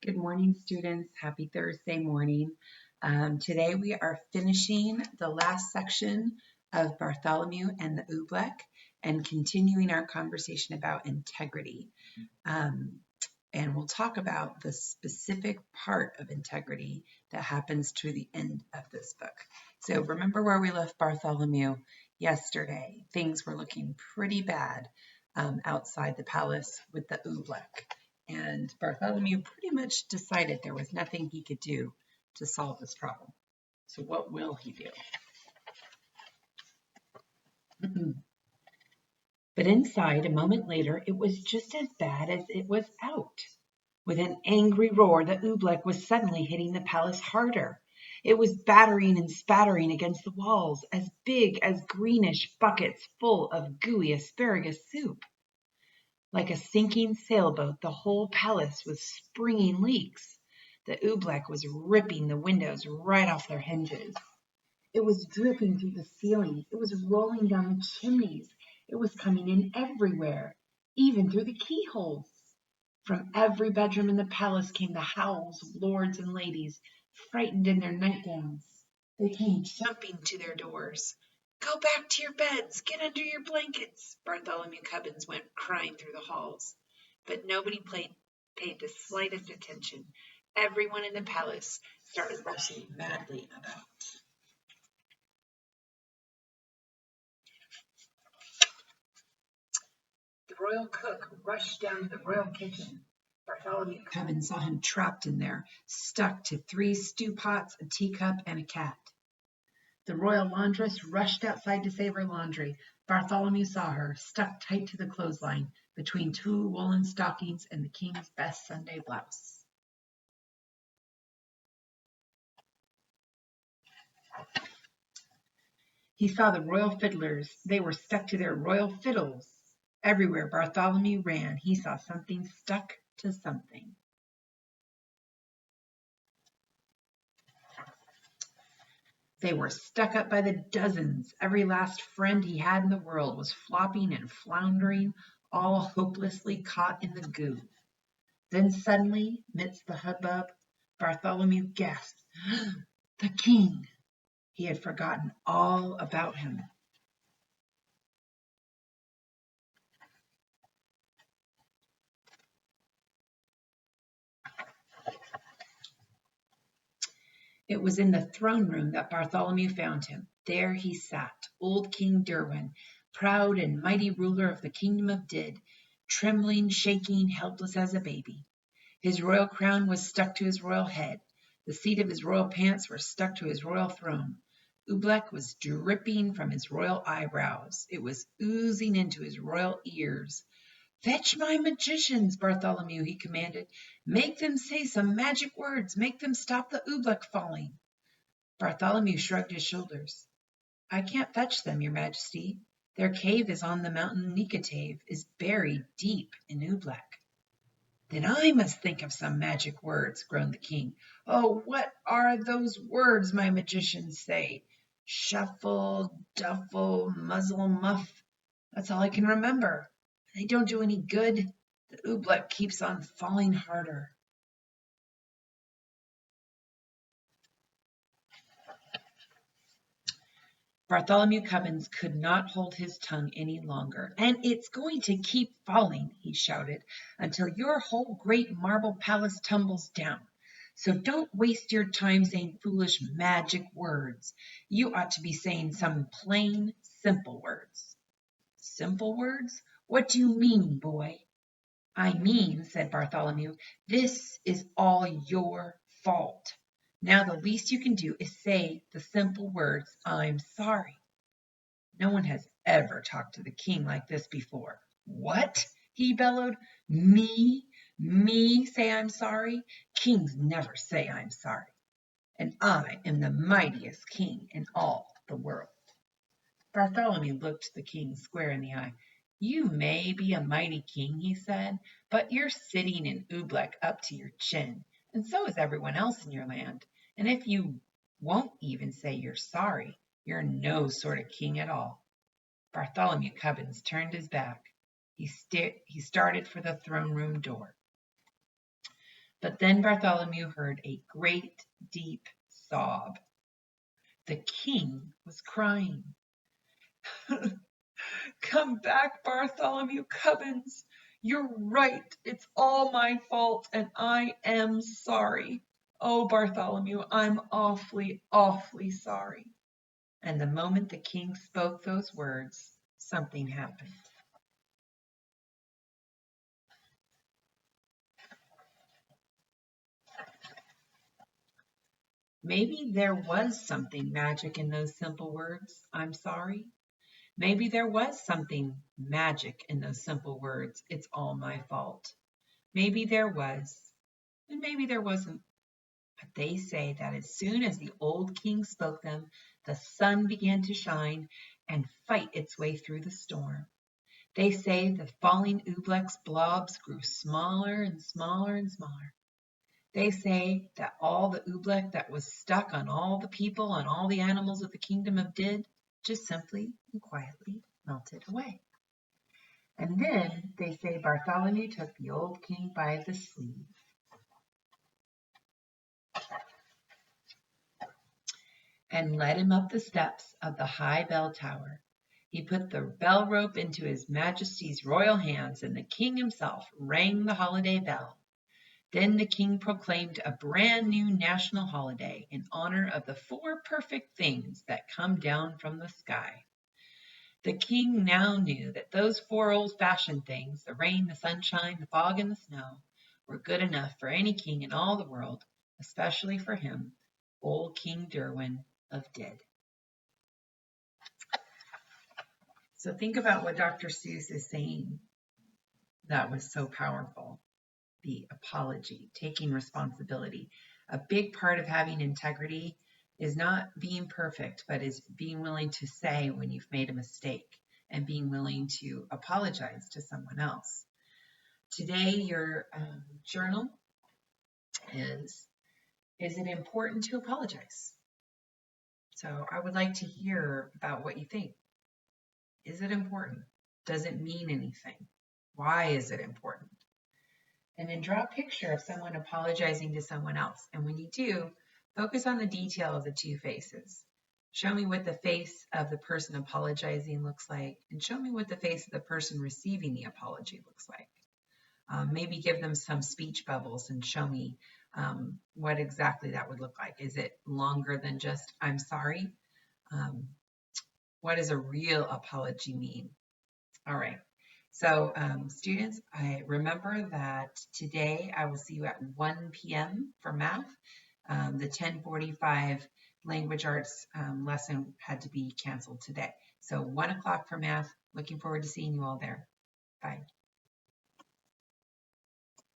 Good morning, students. Happy Thursday morning. Today we are finishing the last section of Bartholomew and the Oobleck and continuing our conversation about integrity. And we'll talk about the specific part of integrity that happens to the end of this book. So remember where we left Bartholomew yesterday. Things were looking pretty bad outside the palace with the Oobleck. And Bartholomew pretty much decided there was nothing he could do to solve this problem. So what will he do? But inside, a moment later, it was just as bad as it was out. With an angry roar, the Oobleck was suddenly hitting the palace harder. It was battering and spattering against the walls, as big as greenish buckets full of gooey asparagus soup. Like a sinking sailboat, the whole palace was springing leaks. The Oobleck was ripping the windows right off their hinges. It was dripping through the ceiling. It was rolling down the chimneys. It was coming in everywhere, even through the keyholes. From every bedroom in the palace came the howls of lords and ladies, frightened in their nightgowns. They came jumping to their doors. "Go back to your beds! Get under your blankets!" Bartholomew Cubbins went crying through the halls. But nobody paid the slightest attention. Everyone in the palace started rushing madly about. The royal cook rushed down to the royal kitchen. Bartholomew Cubbins saw him trapped in there, stuck to 3 stew pots, a teacup, and a cat. The royal laundress rushed outside to save her laundry. Bartholomew saw her, stuck tight to the clothesline, between 2 woolen stockings and the king's best Sunday blouse. He saw the royal fiddlers. They were stuck to their royal fiddles. Everywhere Bartholomew ran, he saw something stuck to something. They were stuck up by the dozens. Every last friend he had in the world was flopping and floundering, all hopelessly caught in the goo. Then suddenly, midst the hubbub, Bartholomew gasped, "The king!" He had forgotten all about him. It was in the throne room that Bartholomew found him. There he sat, old King Derwin, proud and mighty ruler of the kingdom of Did, trembling, shaking, helpless as a baby. His royal crown was stuck to his royal head. The seat of his royal pants were stuck to his royal throne. Oobleck was dripping from his royal eyebrows. It was oozing into his royal ears. "Fetch my magicians, Bartholomew," he commanded. "Make them say some magic words. Make them stop the Oobleck falling." Bartholomew shrugged his shoulders. "I can't fetch them, your majesty. Their cave is on the mountain Nikatave, is buried deep in Oobleck." "Then I must think of some magic words," groaned the king. "Oh, what are those words my magicians say? Shuffle, duffle, muzzle, muff. That's all I can remember. They don't do any good. The Oobleck keeps on falling harder." Bartholomew Cubbins could not hold his tongue any longer. "And it's going to keep falling," he shouted, "until your whole great marble palace tumbles down. So don't waste your time saying foolish magic words. You ought to be saying some plain, simple words." "Simple words? What do you mean, boy?" "I mean," said Bartholomew, "this is all your fault. Now the least you can do is say the simple words, 'I'm sorry.'" No one has ever talked to the king like this before. "What?" he bellowed. "Me say I'm sorry? Kings never say I'm sorry. And I am the mightiest king in all the world." Bartholomew looked the king square in the eye. "You may be a mighty king," he said, "but you're sitting in Oobleck up to your chin, and so is everyone else in your land. And if you won't even say you're sorry, you're no sort of king at all." Bartholomew Cubbins turned his back. He started for the throne room door. But then Bartholomew heard a great deep sob. The king was crying. Come back, Bartholomew Cubbins. You're right. It's all my fault, and I am sorry. Oh, Bartholomew, I'm awfully, awfully sorry. And the moment the king spoke those words, something happened. Maybe there was something magic in those simple words, I'm sorry. Maybe there was something magic in those simple words, it's all my fault. Maybe there was, and maybe there wasn't. But they say that as soon as the old king spoke them, the sun began to shine and fight its way through the storm. They say the falling oobleck's blobs grew smaller and smaller and smaller. They say that all the oobleck that was stuck on all the people and all the animals of the kingdom of Did just simply and quietly melted away. And then they say Bartholomew took the old king by the sleeve and led him up the steps of the high bell tower. He put the bell rope into His Majesty's royal hands, and the king himself rang the holiday bell. Then the king proclaimed a brand new national holiday in honor of the 4 perfect things that come down from the sky. The king now knew that those 4 old-fashioned things, the rain, the sunshine, the fog, and the snow, were good enough for any king in all the world, especially for him, old King Derwin of Did. So think about what Dr. Seuss is saying that was so powerful. The apology, taking responsibility. A big part of having integrity is not being perfect, but is being willing to say when you've made a mistake and being willing to apologize to someone else. Today, your journal is it important to apologize? So I would like to hear about what you think. Is it important? Does it mean anything? Why is it important? And then draw a picture of someone apologizing to someone else. And when you do, focus on the detail of the 2 faces. Show me what the face of the person apologizing looks like, and show me what the face of the person receiving the apology looks like. Maybe give them some speech bubbles and show me what exactly that would look like. Is it longer than just, I'm sorry? What does a real apology mean? All right. So students, I remember that today I will see you at 1 p.m. for math. The 10:45 language arts lesson had to be canceled today. So 1 o'clock for math. Looking forward to seeing you all there. Bye.